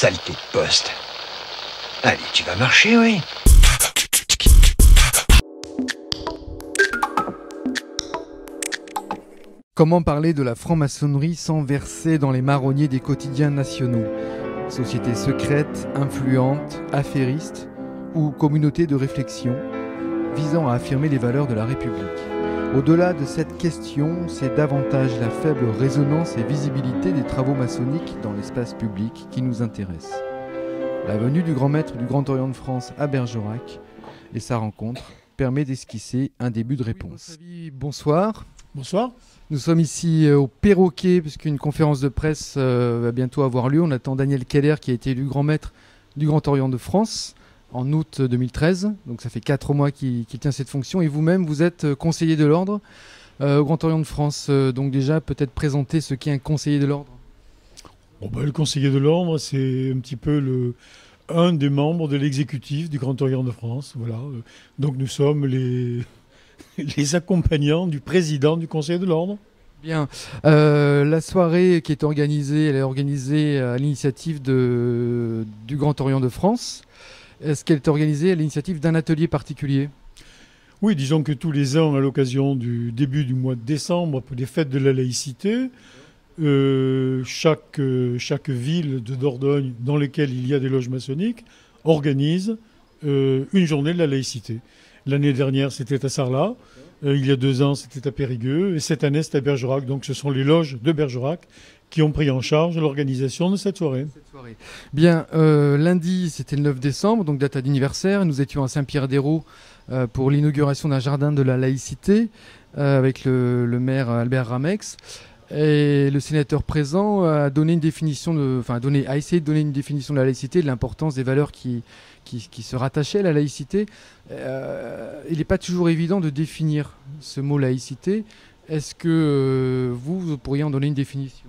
Saleté de poste. Allez, tu vas marcher, oui. Comment parler de la franc-maçonnerie sans verser dans les marronniers des quotidiens nationaux? Société secrète, influente, affairiste ou communauté de réflexion visant à affirmer les valeurs de la République? Au-delà de cette question, c'est davantage la faible résonance et visibilité des travaux maçonniques dans l'espace public qui nous intéresse. La venue du grand maître du Grand Orient de France à Bergerac et sa rencontre permet d'esquisser un début de réponse. Bonsoir. Bonsoir. Nous sommes ici au Perroquet, puisqu'une conférence de presse va bientôt avoir lieu. On attend Daniel Keller, qui a été élu grand maître du Grand Orient de France en août 2013. Donc ça fait 4 mois qu'il tient cette fonction. Et vous-même, vous êtes conseiller de l'ordre au Grand Orient de France. Donc déjà, peut-être présenter ce qu'est un conseiller de l'ordre. Le conseiller de l'ordre, c'est un petit peu un des membres de l'exécutif du Grand Orient de France. Voilà. Donc nous sommes les accompagnants du président du Conseil de l'Ordre. Bien. La soirée qui est organisée, elle est organisée à l'initiative du Grand Orient de France. Est-ce qu'elle est organisée à l'initiative d'un atelier particulier? Oui, disons que tous les ans, à l'occasion du début du mois de décembre, pour les fêtes de la laïcité, chaque ville de Dordogne dans lesquelles il y a des loges maçonniques organise une journée de la laïcité. L'année dernière, c'était à Sarlat. Il y a 2 ans, c'était à Périgueux. Et cette année, c'est à Bergerac. Donc, ce sont les loges de Bergerac qui ont pris en charge l'organisation de cette soirée. Bien, lundi, c'était le 9 décembre, donc date d'anniversaire. Nous étions à Saint-Pierre-d'Hérault pour l'inauguration d'un jardin de la laïcité avec le maire Albert Ramex. Et le sénateur présent a donné une définition a essayé de donner une définition de la laïcité, de l'importance des valeurs qui se rattachaient à la laïcité. Il n'est pas toujours évident de définir ce mot laïcité. Est-ce que vous pourriez en donner une définition?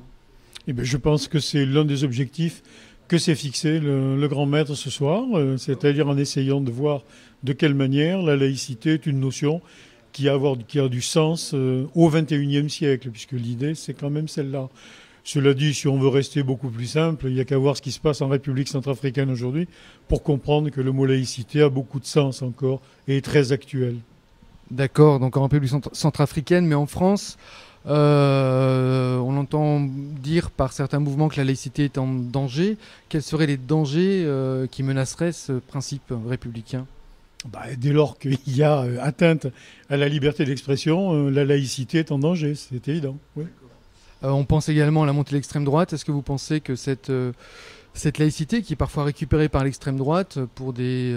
Je pense que c'est l'un des objectifs que s'est fixé le grand maître ce soir, c'est-à-dire en essayant de voir de quelle manière la laïcité est une notion qui a du sens au XXIe siècle, puisque l'idée, c'est quand même celle-là. Cela dit, si on veut rester beaucoup plus simple, il n'y a qu'à voir ce qui se passe en République centrafricaine aujourd'hui pour comprendre que le mot laïcité a beaucoup de sens encore et est très actuel. D'accord, donc en République centrafricaine, mais en France, on entend dire par certains mouvements que la laïcité est en danger. Quels seraient les dangers qui menaceraient ce principe républicain ? Dès lors qu'il y a atteinte à la liberté d'expression, la laïcité est en danger, c'est évident. Oui. On pense également à la montée de l'extrême droite. Est-ce que vous pensez que cette laïcité, qui est parfois récupérée par l'extrême droite pour des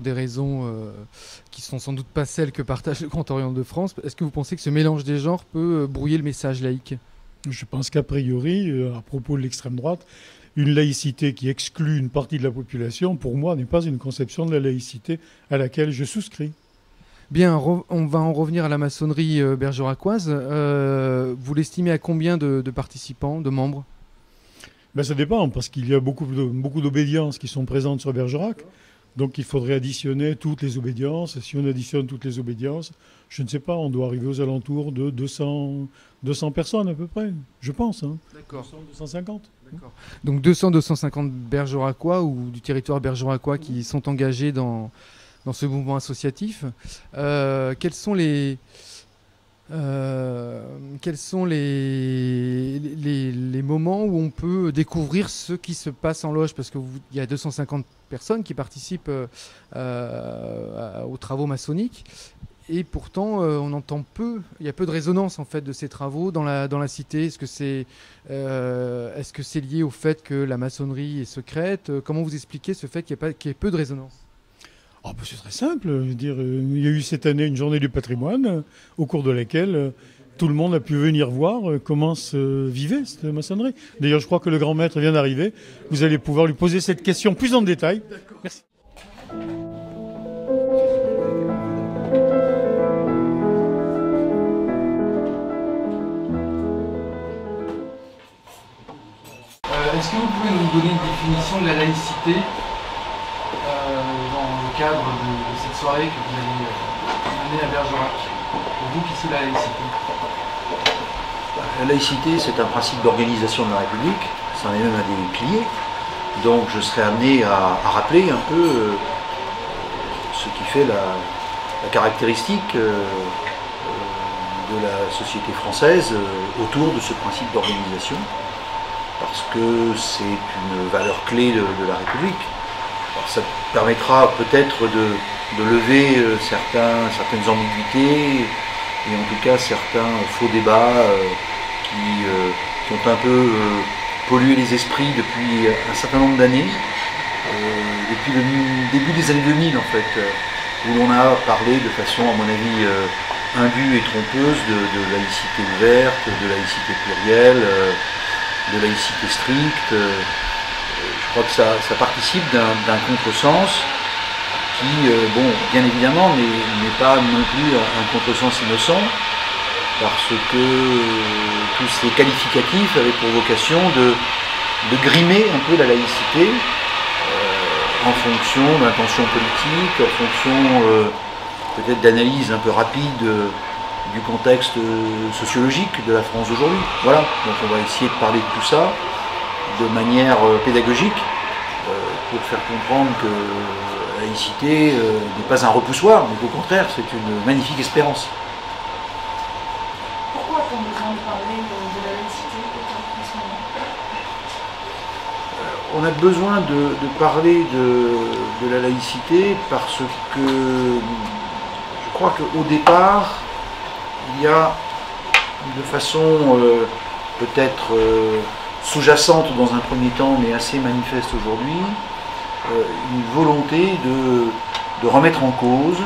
raisons qui sont sans doute pas celles que partage le Grand Orient de France, est-ce que vous pensez que ce mélange des genres peut brouiller le message laïque? Je pense qu'a priori, à propos de l'extrême droite, une laïcité qui exclut une partie de la population, pour moi, n'est pas une conception de la laïcité à laquelle je souscris. Bien, on va en revenir à la maçonnerie bergeracoise. Vous l'estimez à combien de participants, de membres? Ça dépend, parce qu'il y a beaucoup d'obédiences qui sont présentes sur Bergerac. Donc il faudrait additionner toutes les obédiences. Et si on additionne toutes les obédiences, je ne sais pas, on doit arriver aux alentours de 200 personnes à peu près, je pense. D'accord. 250. D'accord. Donc 200-250 bergeracois ou du territoire bergeracois qui sont engagés dans ce mouvement associatif. Quels sont les moments où on peut découvrir ce qui se passe en loge? Parce qu'il y a 250 personnes qui participent aux travaux maçonniques. Et pourtant, on entend peu, il y a peu de résonance en fait de ces travaux dans la cité. Est-ce que c'est lié au fait que la maçonnerie est secrète? Comment vous expliquez ce fait qu'il y ait peu de résonance? C'est très simple. Je veux dire, il y a eu cette année une journée du patrimoine au cours de laquelle tout le monde a pu venir voir comment se vivait cette maçonnerie. D'ailleurs, je crois que le grand maître vient d'arriver. Vous allez pouvoir lui poser cette question plus en détail. D'accord. Merci. Est-ce que vous pouvez nous donner une définition de la laïcité dans le cadre de cette soirée que vous allez mener à Bergerac? Pour vous, qu'est-ce que la laïcité? La laïcité, c'est un principe d'organisation de la République, c'en est même un des piliers. Donc je serai amené à rappeler un peu ce qui fait la caractéristique de la société française autour de ce principe d'organisation, parce que c'est une valeur clé de la République. Alors, ça permettra peut-être de lever certaines ambiguïtés et en tout cas certains faux débats qui ont un peu pollué les esprits depuis un certain nombre d'années, depuis le début des années 2000 en fait, où l'on a parlé de façon à mon avis indue et trompeuse de laïcité ouverte, de laïcité plurielle, de laïcité stricte. Je crois que ça participe d'un contresens qui, bon, bien évidemment, n'est pas non plus un contresens innocent, parce que tous ces qualificatifs avaient pour vocation de grimer un peu la laïcité en fonction d'intentions politiques, en fonction peut-être d'analyse un peu rapide du contexte sociologique de la France d'aujourd'hui. Voilà, donc on va essayer de parler de tout ça de manière pédagogique pour faire comprendre que la laïcité n'est pas un repoussoir, mais qu'au contraire c'est une magnifique espérance. Pourquoi a-t-on besoin de parler de la laïcité en ce moment ? On a besoin de parler de la laïcité parce que je crois qu'au départ, il y a de façon peut-être sous-jacente dans un premier temps, mais assez manifeste aujourd'hui, une volonté de remettre en cause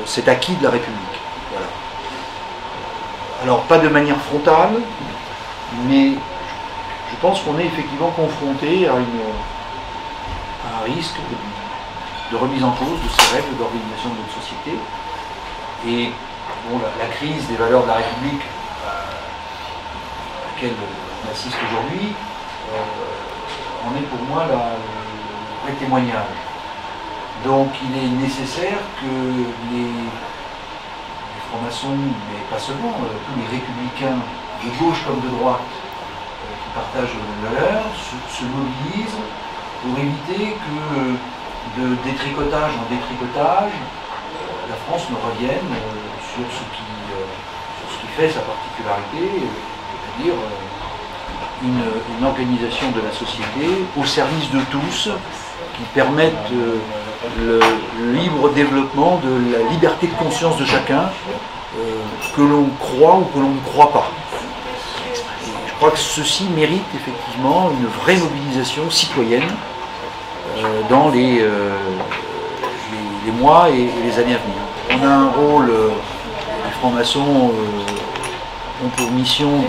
cet acquis de la République. Voilà. Alors pas de manière frontale, mais je pense qu'on est effectivement confronté à un risque de remise en cause de ces règles d'organisation de notre société. Et bon, la crise des valeurs de la République à laquelle on assiste aujourd'hui en est pour moi le vrai témoignage. Donc il est nécessaire que les francs-maçons, mais pas seulement, tous les républicains de gauche comme de droite qui partagent les valeurs se mobilisent pour éviter que de détricotage en détricotage, la France ne revienne sur ce qui fait sa particularité, c'est-à-dire une organisation de la société au service de tous, qui permette le libre développement de la liberté de conscience de chacun, que l'on croit ou que l'on ne croit pas. Je crois que ceci mérite effectivement une vraie mobilisation citoyenne dans les mois et les années à venir. On a un rôle, les francs-maçons ont pour mission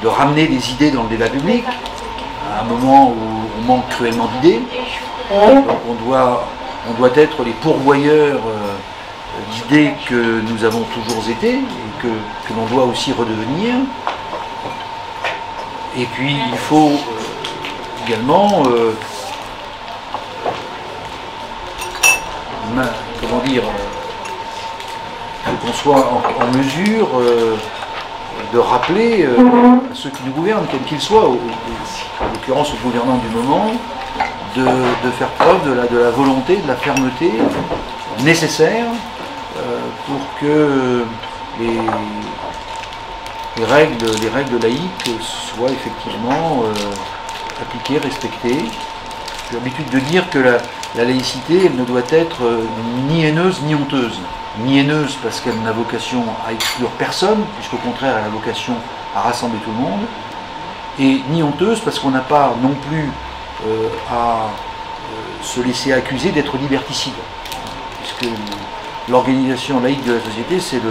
de ramener des idées dans le débat public, à un moment où on manque cruellement d'idées. Donc on doit être les pourvoyeurs d'idées que nous avons toujours été et que l'on doit aussi redevenir. Et puis il faut également comment dire, qu'on soit en mesure de rappeler à ceux qui nous gouvernent, quels qu'ils soient, en l'occurrence aux gouvernants du moment, de faire preuve de la volonté, de la fermeté nécessaire pour que les règles laïques soient effectivement appliquées, respectées. J'ai l'habitude de dire que la laïcité, elle ne doit être ni haineuse ni honteuse. Ni haineuse parce qu'elle n'a vocation à exclure personne, puisqu'au contraire elle a vocation à rassembler tout le monde, et ni honteuse parce qu'on n'a pas non plus à se laisser accuser d'être liberticide, puisque l'organisation laïque de la société, c'est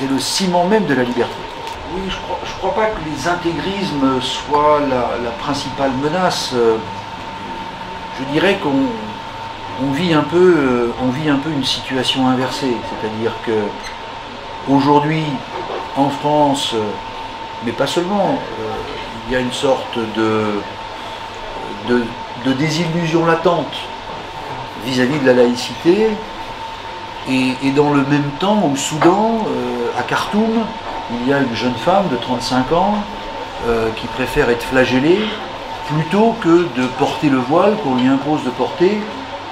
le ciment même de la liberté. Oui, je crois pas que les intégrismes soient la principale menace. Je dirais qu'on vit un peu une situation inversée, c'est-à-dire que aujourd'hui, en France, mais pas seulement, il y a une sorte de désillusion latente vis-à-vis de la laïcité, et dans le même temps, au Soudan, à Khartoum, il y a une jeune femme de 35 ans qui préfère être flagellée plutôt que de porter le voile qu'on lui impose de porter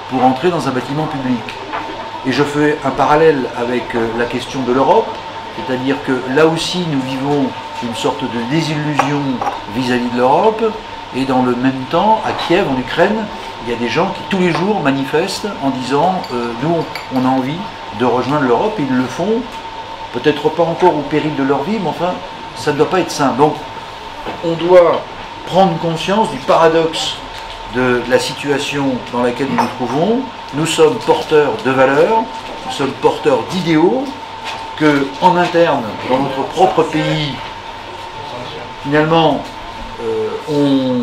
pour entrer dans un bâtiment public. Et je fais un parallèle avec la question de l'Europe, c'est-à-dire que là aussi nous vivons une sorte de désillusion vis-à-vis de l'Europe, et dans le même temps, à Kiev, en Ukraine, il y a des gens qui tous les jours manifestent en disant nous on a envie de rejoindre l'Europe, et ils le font, peut-être pas encore au péril de leur vie, mais enfin ça ne doit pas être sain. Donc on doit prendre conscience du paradoxe de la situation dans laquelle nous nous trouvons. Nous sommes porteurs de valeurs, nous sommes porteurs d'idéaux, que en interne, dans notre propre pays, finalement, on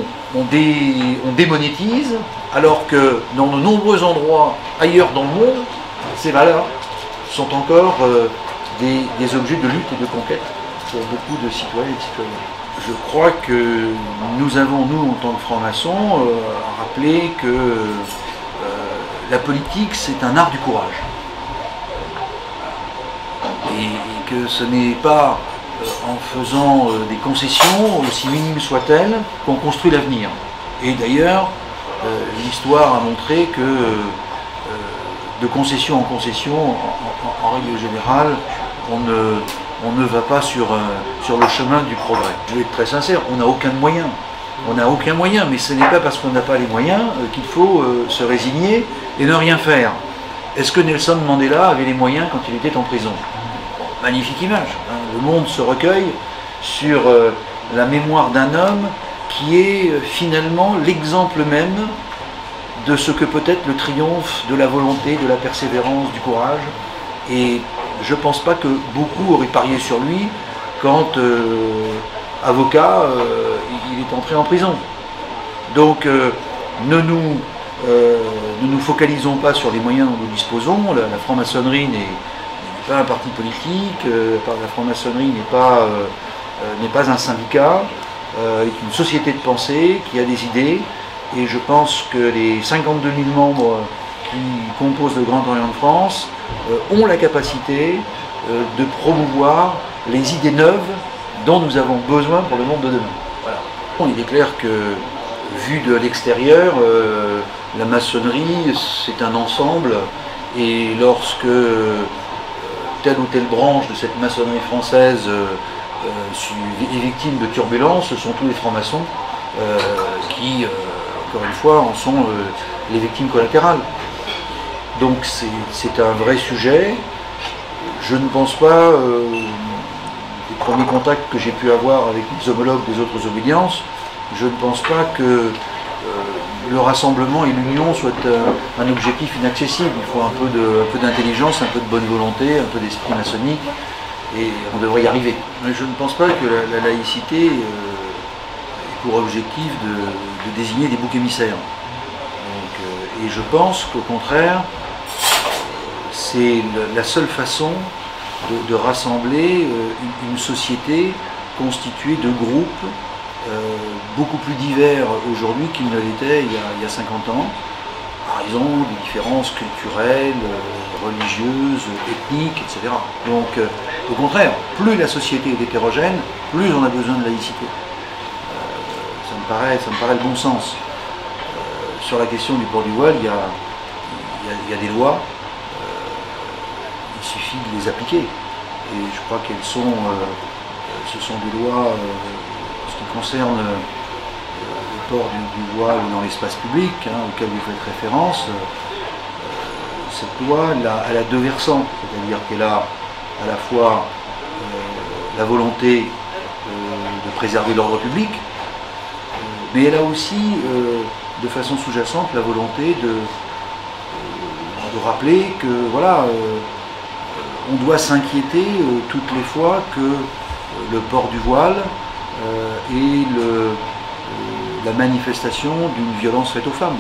démonétise, alors que dans de nombreux endroits ailleurs dans le monde, ces valeurs sont encore des objets de lutte et de conquête pour beaucoup de citoyens et de citoyennes. Je crois que nous avons, nous, en tant que francs-maçons, rappelé que la politique, c'est un art du courage. Et que ce n'est pas en faisant des concessions, aussi minimes soient-elles, qu'on construit l'avenir. Et d'ailleurs, l'histoire a montré que de concession en concession, en règle générale, on ne va pas sur le chemin du progrès. Je vais être très sincère, on n'a aucun moyen. On n'a aucun moyen, mais ce n'est pas parce qu'on n'a pas les moyens qu'il faut se résigner et ne rien faire. Est-ce que Nelson Mandela avait les moyens quand il était en prison? Magnifique image. Hein. Le monde se recueille sur la mémoire d'un homme qui est finalement l'exemple même de ce que peut être le triomphe de la volonté, de la persévérance, du courage. Et je ne pense pas que beaucoup auraient parié sur lui quand, avocat, il est entré en prison. Donc ne nous focalisons pas sur les moyens dont nous disposons. La franc-maçonnerie n'est pas un parti politique, la franc-maçonnerie n'est pas un syndicat, est une société de pensée qui a des idées, et je pense que les 52 000 membres qui composent le Grand Orient de France ont la capacité de promouvoir les idées neuves dont nous avons besoin pour le monde de demain. Voilà. Il est clair que, vu de l'extérieur, la maçonnerie, c'est un ensemble, et lorsque telle ou telle branche de cette maçonnerie française est victime de turbulences, ce sont tous les francs-maçons qui, encore une fois, en sont les victimes collatérales. Donc c'est un vrai sujet. Je ne pense pas, les premiers contacts que j'ai pu avoir avec les homologues des autres obédiences, je ne pense pas que le rassemblement et l'union soient un objectif inaccessible. Il faut un peu d'intelligence, un peu de bonne volonté, un peu d'esprit maçonnique, et on devrait y arriver. Mais je ne pense pas que la laïcité ait pour objectif de désigner des boucs émissaires. Donc, et je pense qu'au contraire, c'est la seule façon de rassembler une société constituée de groupes beaucoup plus divers aujourd'hui qu'ils ne l'étaient il y a 50 ans, par exemple des différences culturelles, religieuses, ethniques, etc. Donc au contraire, plus la société est hétérogène, plus on a besoin de laïcité. Ça me paraît le bon sens. Sur la question du port du voile, il y a des lois, il suffit de les appliquer. Et je crois qu'elles sont, ce sont des lois qui concerne le port du voile dans l'espace public, auquel vous faites référence. Cette loi, elle a deux versants, c'est-à-dire qu'elle a à la fois la volonté de préserver l'ordre public, mais elle a aussi, de façon sous-jacente, la volonté de rappeler que voilà, on doit s'inquiéter toutes les fois que le port du voile et la manifestation d'une violence faite aux femmes,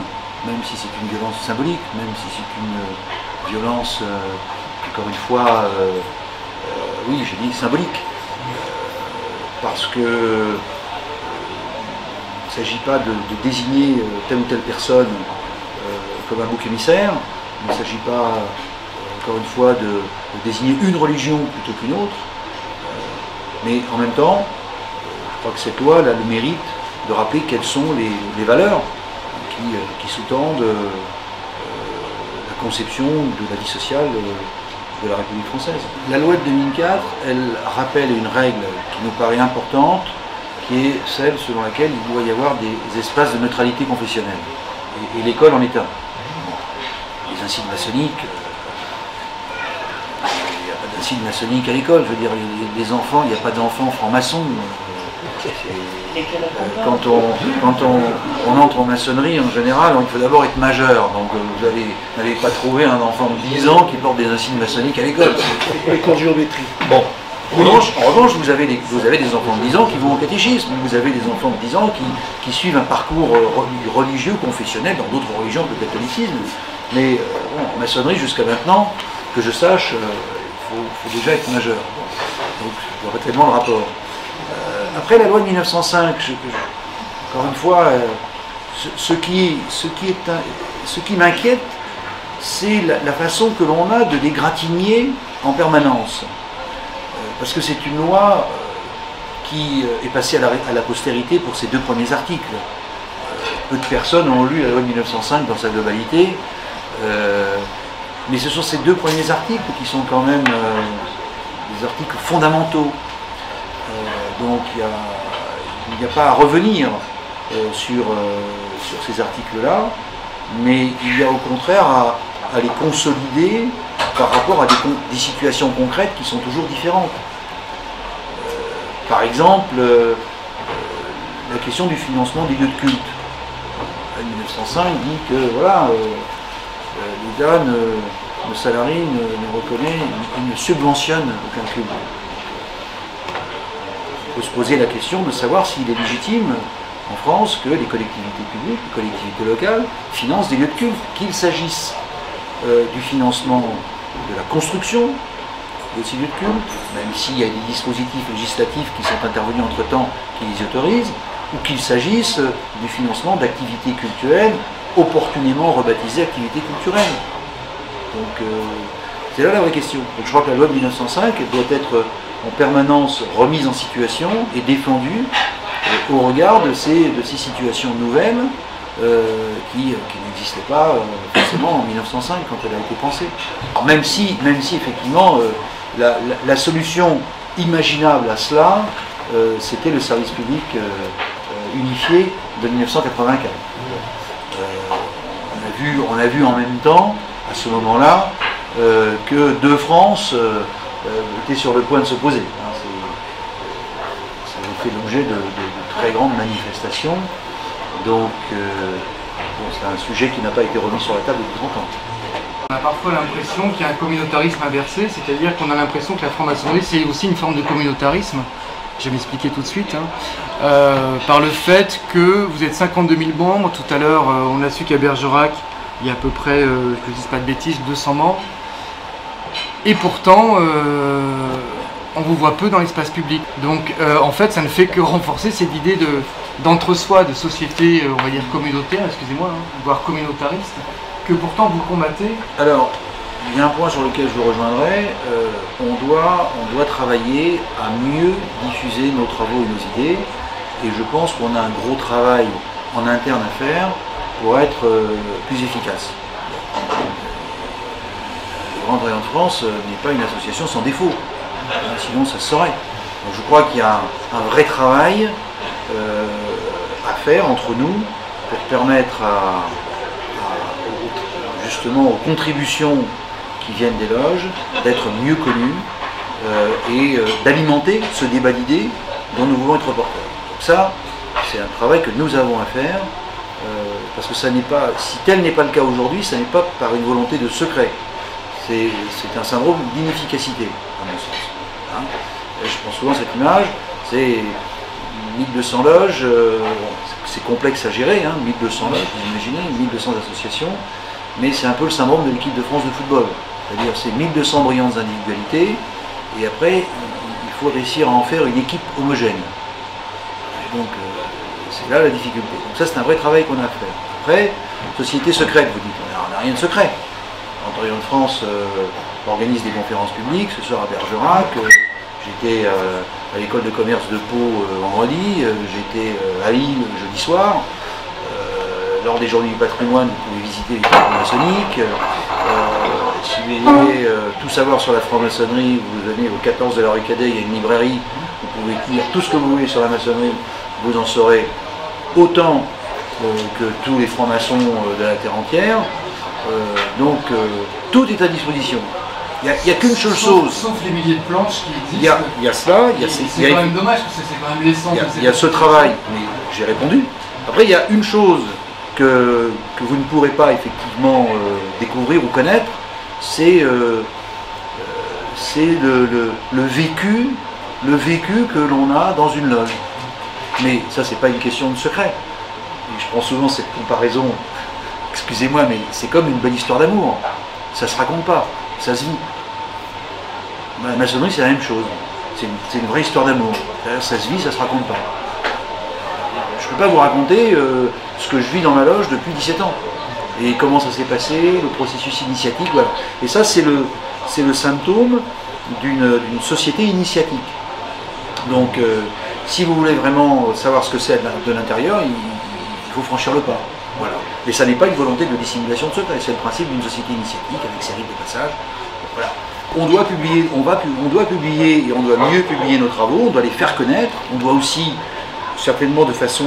même si c'est une violence symbolique, même si c'est une violence, encore une fois, oui, j'ai dit symbolique, parce que il ne s'agit pas de désigner telle ou telle personne comme un bouc émissaire, il ne s'agit pas, encore une fois, de désigner une religion plutôt qu'une autre, mais en même temps, je crois que cette loi a le mérite de rappeler quelles sont les valeurs qui sous-tendent la conception de la vie sociale de la République française. La loi de 2004, elle rappelle une règle qui nous paraît importante, qui est celle selon laquelle il doit y avoir des espaces de neutralité confessionnelle. Et l'école en est un. Les insignes maçonniques, il n'y a pas d'insigne maçonnique à l'école, je veux dire, les enfants, il n'y a pas d'enfants francs-maçons. Quand on entre en maçonnerie, en général, il faut d'abord être majeur. Donc vous n'allez pas trouver un enfant de 10 ans qui porte des insignes maçonniques à l'école. L'école géométrie. Bon. En revanche, vous avez des enfants de 10 ans qui vont au catéchisme, vous avez des enfants de 10 ans qui suivent un parcours religieux, confessionnel, dans d'autres religions que le catholicisme. Mais en maçonnerie, jusqu'à maintenant, que je sache, il faut déjà être majeur. Donc, je vois pas tellement le rapport. Après la loi de 1905, encore une fois, ce qui m'inquiète, c'est la façon que l'on a de l'égratigner en permanence. Parce que c'est une loi qui est passée à la postérité pour ses 2 premiers articles. Peu de personnes ont lu la loi de 1905 dans sa globalité, mais ce sont ces 2 premiers articles qui sont quand même des articles fondamentaux. Donc il n'y a pas à revenir sur ces articles-là, mais il y a au contraire à les consolider par rapport à des situations concrètes qui sont toujours différentes. Par exemple, la question du financement des lieux de culte. 1905 dit que voilà, l'État ne salarie, ne reconnaît, ne subventionne aucun culte. Il faut se poser la question de savoir s'il est légitime en France que les collectivités publiques, les collectivités locales financent des lieux de culte, qu'il s'agisse du financement de la construction de ces lieux de culte, même s'il y a des dispositifs législatifs qui sont intervenus entre-temps qui les autorisent, ou qu'il s'agisse du financement d'activités culturelles opportunément rebaptisées activités culturelles. Donc c'est là la vraie question. Donc je crois que la loi de 1905 elle doit être en permanence remise en situation et défendue au regard de ces situations nouvelles qui n'existaient pas forcément en 1905 quand elle a été pensée. Alors même si effectivement la solution imaginable à cela, c'était le service public unifié de 1984. On a vu en même temps, à ce moment-là, que 2 France était sur le point de se poser. Ça a fait l'objet de très grandes manifestations. Donc, c'est un sujet qui n'a pas été remis sur la table depuis longtemps. On a parfois l'impression qu'il y a un communautarisme inversé, c'est-à-dire qu'on a l'impression que la franc-maçonnerie, c'est aussi une forme de communautarisme. Je vais m'expliquer tout de suite. Par le fait que vous êtes 52 000 membres. Tout à l'heure, on a su qu'à Bergerac, il y a à peu près, que je ne dise pas de bêtises, 200 membres. Et pourtant, on vous voit peu dans l'espace public. Donc en fait, ça ne fait que renforcer cette idée d'entre-soi, de société, on va dire communautaire, excusez-moi, voire communautariste, que pourtant vous combattez. Alors, il y a un point sur lequel je vous rejoindrai. On doit travailler à mieux diffuser nos travaux et nos idées. Et je pense qu'on a un gros travail en interne à faire pour être plus efficace. Le Grand Orient de France n'est pas une association sans défaut. Sinon ça se saurait. Donc je crois qu'il y a un vrai travail à faire entre nous pour permettre justement aux contributions qui viennent des loges d'être mieux connues et d'alimenter ce débat d'idées dont nous voulons être porteurs. Donc ça, c'est un travail que nous avons à faire parce que ça n'est pas, si tel n'est pas le cas aujourd'hui, ça n'est pas par une volonté de secret. C'est un syndrome d'inefficacité, à mon sens. Hein, je prends souvent cette image, c'est 1200 loges, c'est complexe à gérer, hein, 1200 loges, vous imaginez, 1200 associations, mais c'est un peu le syndrome de l'équipe de France de football. C'est-à-dire c'est 1200 brillantes individualités, et après, il faut réussir à en faire une équipe homogène. Et donc, c'est là la difficulté. Donc ça, c'est un vrai travail qu'on a à faire. Après, société secrète, vous dites, on n'a rien de secret. L'Orient de France organise des conférences publiques, ce soir à Bergerac, J'étais à l'école de commerce de Pau vendredi, j'étais à Lille jeudi soir. Lors des journées du patrimoine, vous pouvez visiter les temples maçonniques. Si vous voulez tout savoir sur la franc-maçonnerie, vous venez au 14 de la rue Cadet, il y a une librairie, vous pouvez lire tout ce que vous voulez sur la maçonnerie, vous en saurez autant que tous les francs-maçons de la terre entière. Donc tout est à disposition. Il n'y a qu'une seule chose. Sauf les milliers de planches qui existent. Il y a cela, c'est quand même dommage parce que c'est quand même l'essence. Il y a ce travail, mais j'ai répondu. Après, il y a une chose que vous ne pourrez pas effectivement découvrir ou connaître, c'est le vécu que l'on a dans une loge. Mais ça, c'est pas une question de secret. Et je prends souvent cette comparaison, excusez-moi, mais c'est comme une belle histoire d'amour. Ça se raconte pas, ça se vit. La maçonnerie, c'est la même chose. C'est une vraie histoire d'amour. Ça se vit, ça se raconte pas. Je ne peux pas vous raconter ce que je vis dans ma loge depuis 17 ans. Et comment ça s'est passé, le processus initiatique, voilà. Et ça, c'est le symptôme d'une société initiatique. Donc, si vous voulez vraiment savoir ce que c'est de l'intérieur, il faut franchir le pas. Voilà. Et ça n'est pas une volonté de dissimulation de secret, c'est le principe d'une société initiatique avec ses rites de passage. Voilà. On doit publier, on doit publier et on doit mieux publier nos travaux, on doit les faire connaître, on doit aussi, certainement de façon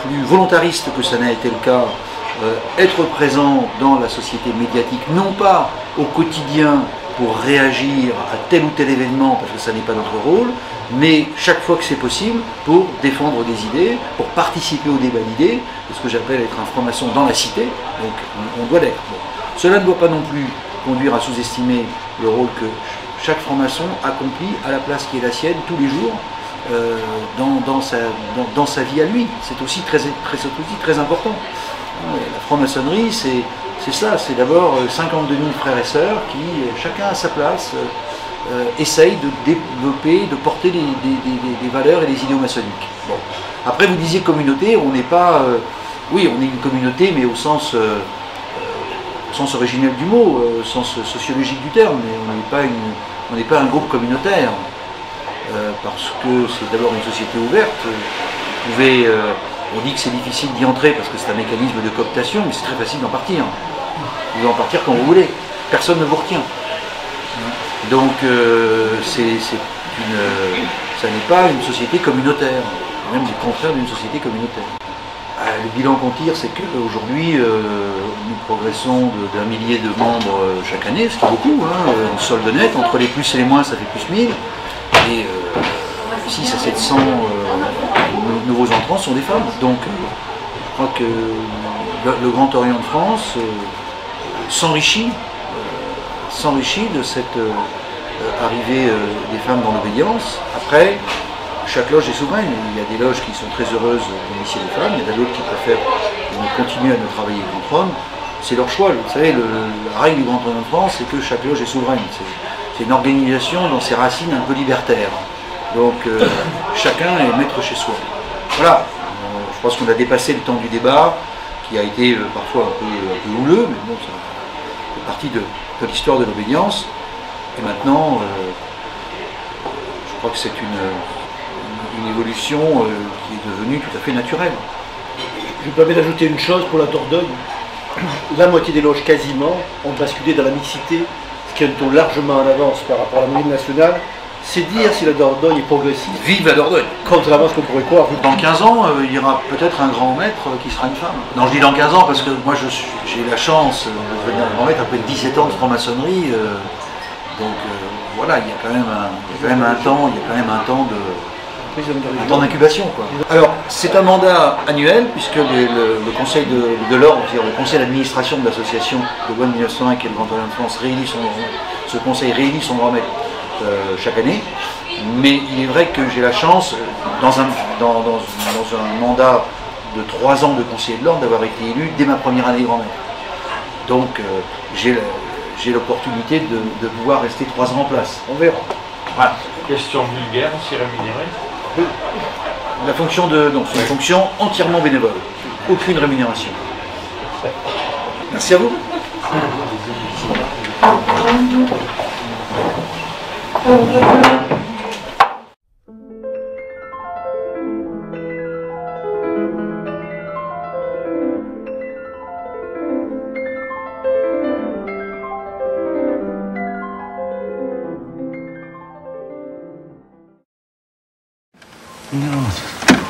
plus volontariste que ça n'a été le cas, être présent dans la société médiatique, non pas au quotidien pour réagir à tel ou tel événement, parce que ça n'est pas notre rôle, mais chaque fois que c'est possible, pour défendre des idées, pour participer au débat d'idées, c'est ce que j'appelle être un franc-maçon dans la cité, donc on doit l'être. Bon. Cela ne doit pas non plus conduire à sous-estimer le rôle que chaque franc-maçon accomplit à la place qui est la sienne tous les jours, dans sa vie à lui. C'est aussi très important. La franc-maçonnerie, c'est ça, c'est d'abord 52 000 frères et sœurs qui, chacun à sa place, essayent de développer, de porter des valeurs et des idéaux maçonniques. Bon. Après, vous disiez communauté, on n'est pas... oui, on est une communauté, mais au sens originel du mot, au sens sociologique du terme, mais on n'est pas un groupe communautaire. Parce que c'est d'abord une société ouverte. Vous pouvez, on dit que c'est difficile d'y entrer parce que c'est un mécanisme de cooptation, mais c'est très facile d'en partir. Vous pouvez en partir quand vous voulez. Personne ne vous retient. Donc ça n'est pas une société communautaire, même du contraire d'une société communautaire. Le bilan qu'on tire, c'est qu'aujourd'hui, nous progressons d'un millier de membres chaque année, ce qui est beaucoup, hein, en solde net. Entre les plus et les moins, ça fait plus 1000. Et 600 à 700 nouveaux entrants sont des femmes. Donc je crois que le Grand Orient de France s'enrichit de cette arrivée des femmes dans l'obédience. Après, chaque loge est souveraine. Il y a des loges qui sont très heureuses d'initier des femmes, il y en a d'autres qui préfèrent continuer à ne travailler qu'entre hommes. C'est leur choix. Vous savez, la règle du Grand Orient de France, c'est que chaque loge est souveraine. C'est une organisation dans ses racines un peu libertaire. Donc chacun est maître chez soi. Voilà, je pense qu'on a dépassé le temps du débat, qui a été parfois un peu houleux, mais bon, ça fait partie de l'histoire de l'obédience. Et maintenant, je crois que c'est une évolution qui est devenue tout à fait naturelle. Je me permets d'ajouter une chose pour la Dordogne. La moitié des loges quasiment ont basculé dans la mixité, ce qui est un ton largement en avance par rapport à la moyenne nationale. C'est dire si la Dordogne est progressive. Vive la Dordogne! Contrairement à ce qu'on pourrait croire. Dans 15 ans, il y aura peut-être un grand maître qui sera une femme. Non, je dis dans 15 ans parce que moi j'ai la chance de devenir grand maître après 17 ans de franc-maçonnerie. Donc voilà, il y a quand même un temps d'incubation, quoi. Alors, c'est un mandat annuel, puisque le conseil de l'ordre, c'est-à-dire le conseil d'administration de l'association de Gouin 1901 qui est le Grand Orient de France, ce conseil réélit son grand maître chaque année. Mais il est vrai que j'ai la chance, dans un mandat de 3 ans de conseiller de l'ordre, d'avoir été élu dès ma première année grand maître. Donc, j'ai l'opportunité de pouvoir rester 3 ans en place. On verra. Voilà. Question vulgaire, aussi rémunérée. La fonction c'est une fonction entièrement bénévole. Aucune rémunération. Merci à vous. Non.